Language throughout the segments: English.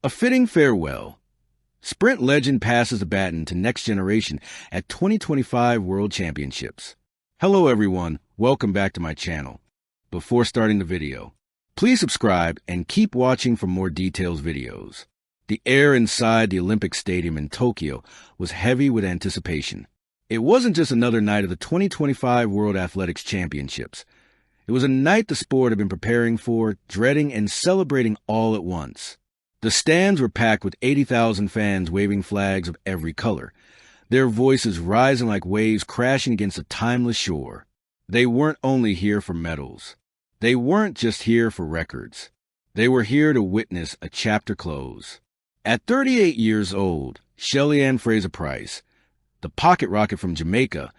A fitting farewell. Sprint legend passes the baton to next generation at 2025 World Championships. Hello everyone, welcome back to my channel. Before starting the video, please subscribe and keep watching for more details videos. The air inside the Olympic Stadium in Tokyo was heavy with anticipation. It wasn't just another night of the 2025 World Athletics Championships. It was a night the sport had been preparing for, dreading, and celebrating all at once. The stands were packed with 80,000 fans waving flags of every color, their voices rising like waves crashing against a timeless shore. They weren't only here for medals. They weren't just here for records. They were here to witness a chapter close. At 38 years old, Shelly-Ann Fraser-Pryce, the pocket rocket from Jamaica,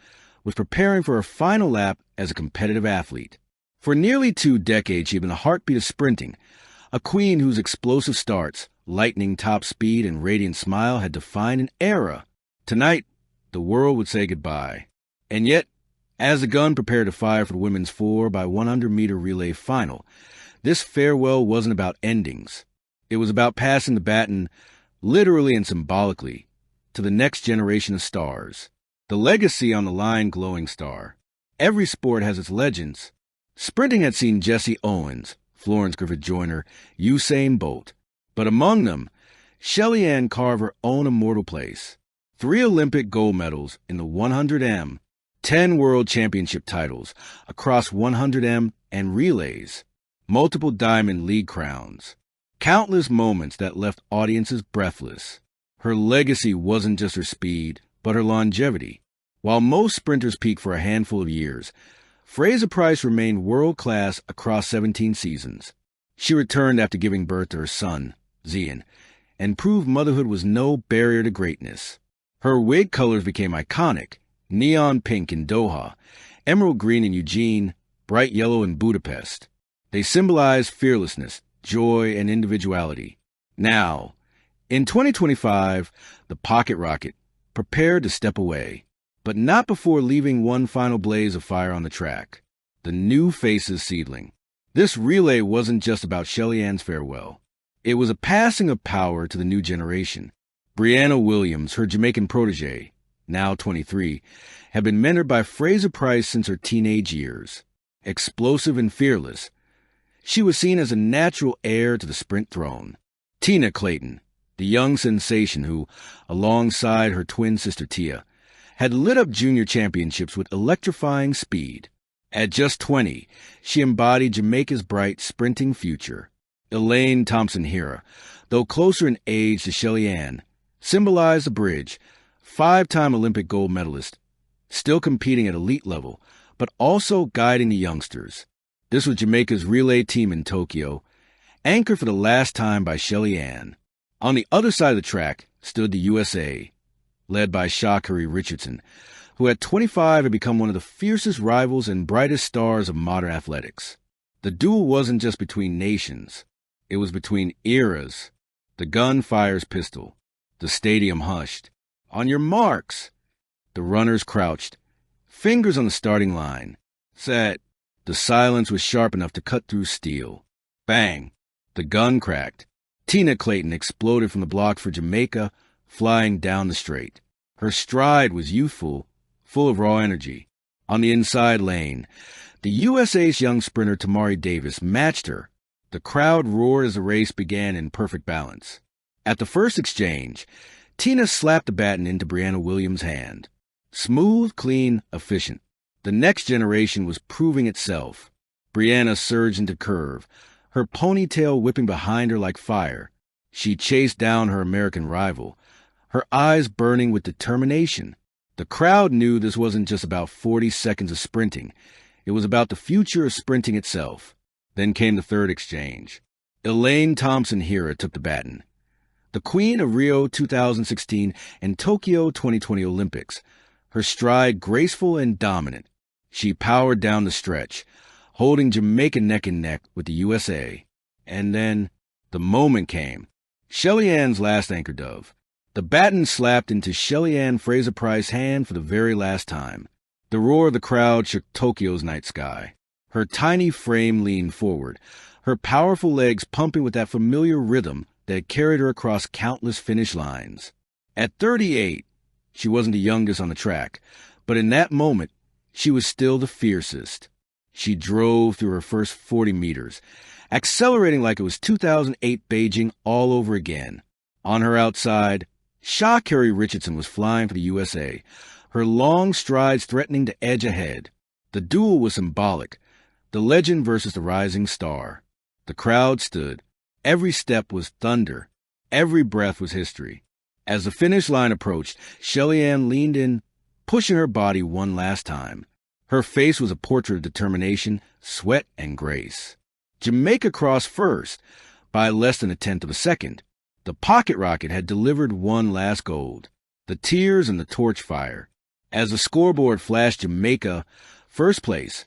was preparing for her final lap as a competitive athlete. For nearly 2 decades, she had been the heartbeat of sprinting, a queen whose explosive starts, lightning top speed, and radiant smile had defined an era. Tonight, the world would say goodbye. And yet, as the gun prepared to fire for the women's 4x100-meter relay final, this farewell wasn't about endings. It was about passing the baton, literally and symbolically, to the next generation of stars. The legacy on the line glowing star. Every sport has its legends. Sprinting had seen Jesse Owens, Florence Griffith Joyner, Usain Bolt. But among them, Shelly-Ann carved her own immortal place. 3 Olympic gold medals in the 100m, 10 World Championship titles across 100m and relays, multiple Diamond League crowns, countless moments that left audiences breathless. Her legacy wasn't just her speed, but her longevity. While most sprinters peak for a handful of years, Fraser-Pryce remained world-class across 17 seasons. She returned after giving birth to her son, Zion, and proved motherhood was no barrier to greatness. Her wig colors became iconic: neon pink in Doha, emerald green in Eugene, bright yellow in Budapest. They symbolized fearlessness, joy, and individuality. Now, in 2025, the pocket rocket prepared to step away, but not before leaving one final blaze of fire on the track: the New Faces seedling. This relay wasn't just about Shelly-Ann's farewell. It was a passing of power to the new generation. Brianna Williams, her Jamaican protege, now 23, had been mentored by Fraser-Pryce since her teenage years. Explosive and fearless, she was seen as a natural heir to the sprint throne. Tina Clayton, the young sensation who, alongside her twin sister Tia, had lit up junior championships with electrifying speed. At just 20, she embodied Jamaica's bright sprinting future. Elaine Thompson-Herah, though closer in age to Shelly-Ann, symbolized the bridge, 5-time Olympic gold medalist, still competing at elite level, but also guiding the youngsters. This was Jamaica's relay team in Tokyo, anchored for the last time by Shelly-Ann. On the other side of the track stood the USA, led by Sha'Carri Richardson, who at 25 had become one of the fiercest rivals and brightest stars of modern athletics. The duel wasn't just between nations. It was between eras. The gun fires pistol. The stadium hushed. On your marks. The runners crouched, fingers on the starting line. Set. The silence was sharp enough to cut through steel. Bang. The gun cracked. Tina Clayton exploded from the block for Jamaica, flying down the straight. Her stride was youthful, full of raw energy. On the inside lane, the USA's young sprinter Tamari Davis matched her. The crowd roared as the race began in perfect balance. At the first exchange, Tina slapped the baton into Brianna Williams' hand. Smooth, clean, efficient. The next generation was proving itself. Brianna surged into curve, her ponytail whipping behind her like fire. She chased down her American rival, her eyes burning with determination. The crowd knew this wasn't just about 40 seconds of sprinting. It was about the future of sprinting itself. Then came the third exchange. Elaine Thompson-Herah took the baton. The queen of Rio 2016 and Tokyo 2020 Olympics, her stride graceful and dominant. She powered down the stretch, holding Jamaica neck and neck with the USA. And then the moment came. Shelly-Ann's last anchor dove. The baton slapped into Shelly-Ann Fraser-Pryce's hand for the very last time. The roar of the crowd shook Tokyo's night sky. Her tiny frame leaned forward, her powerful legs pumping with that familiar rhythm that had carried her across countless finish lines. At 38, she wasn't the youngest on the track, but in that moment, she was still the fiercest. She drove through her first 40 meters, accelerating like it was 2008 Beijing all over again. On her outside, Sha'Carri Richardson was flying for the USA, her long strides threatening to edge ahead. The duel was symbolic, the legend versus the rising star. The crowd stood. Every step was thunder. Every breath was history. As the finish line approached, Shelly-Ann leaned in, pushing her body one last time. Her face was a portrait of determination, sweat, and grace. Jamaica crossed first, by less than a tenth of a second. The pocket rocket had delivered one last gold. The tears and the torch fire. As the scoreboard flashed Jamaica first place,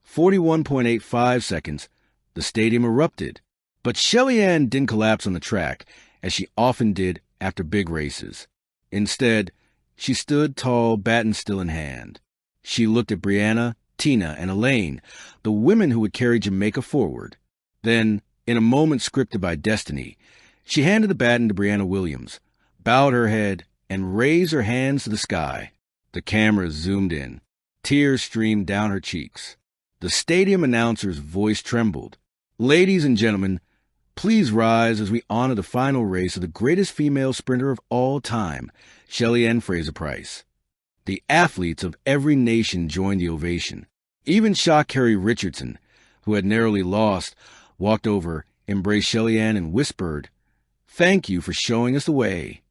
41.85 seconds, the stadium erupted. But Shelly-Ann didn't collapse on the track, as she often did after big races. Instead, she stood tall, baton still in hand. She looked at Brianna, Tina, and Elaine, the women who would carry Jamaica forward. Then, in a moment scripted by destiny, she handed the baton to Brianna Williams, bowed her head, and raised her hands to the sky. The cameras zoomed in. Tears streamed down her cheeks. The stadium announcer's voice trembled. Ladies and gentlemen, please rise as we honor the final race of the greatest female sprinter of all time, Shelly-Ann Fraser-Pryce. The athletes of every nation joined the ovation. Even Sha'Carri Richardson, who had narrowly lost, walked over, embraced Shelly-Ann, and whispered, "Thank you for showing us the way."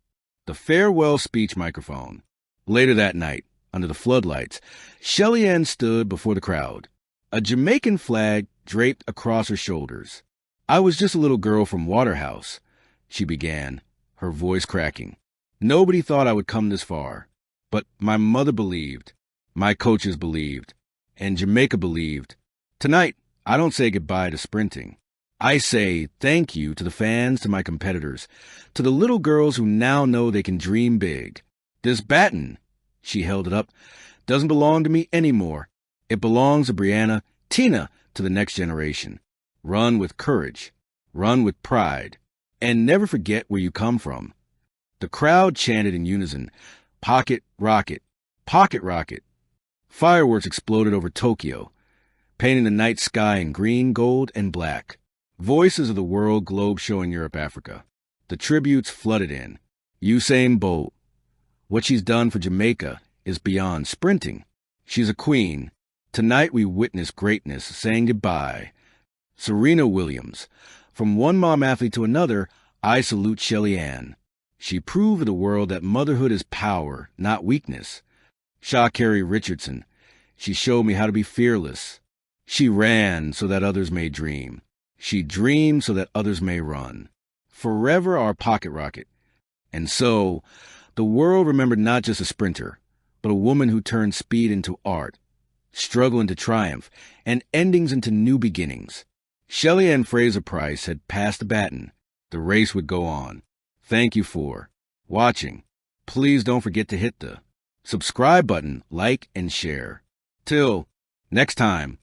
The farewell speech microphone. Later that night, under the floodlights, Shelly-Ann stood before the crowd, a Jamaican flag draped across her shoulders. "I was just a little girl from Waterhouse," she began, her voice cracking. "Nobody thought I would come this far. But my mother believed, my coaches believed, and Jamaica believed. Tonight, I don't say goodbye to sprinting. I say thank you to the fans, to my competitors, to the little girls who now know they can dream big. This baton," she held it up, "doesn't belong to me anymore. It belongs to Brianna, Tina, to the next generation. Run with courage, run with pride, and never forget where you come from." The crowd chanted in unison, "Pocket rocket, pocket rocket." Fireworks exploded over Tokyo, painting the night sky in green, gold, and black. Voices of the world globe showing Europe, Africa. The tributes flooded in. Usain Bolt. What she's done for Jamaica is beyond sprinting. She's a queen. Tonight we witness greatness saying goodbye. Serena Williams. From one mom athlete to another, I salute Shelly-Ann. She proved to the world that motherhood is power, not weakness. Sha'Carri Richardson. She showed me how to be fearless. She ran so that others may dream. She dreamed so that others may run. Forever our pocket rocket. And so, the world remembered not just a sprinter, but a woman who turned speed into art, struggle into triumph, and endings into new beginnings. Shelly-Ann Fraser-Pryce had passed the baton. The race would go on. Thank you for watching. Please don't forget to hit the subscribe button, like, and share. Till next time.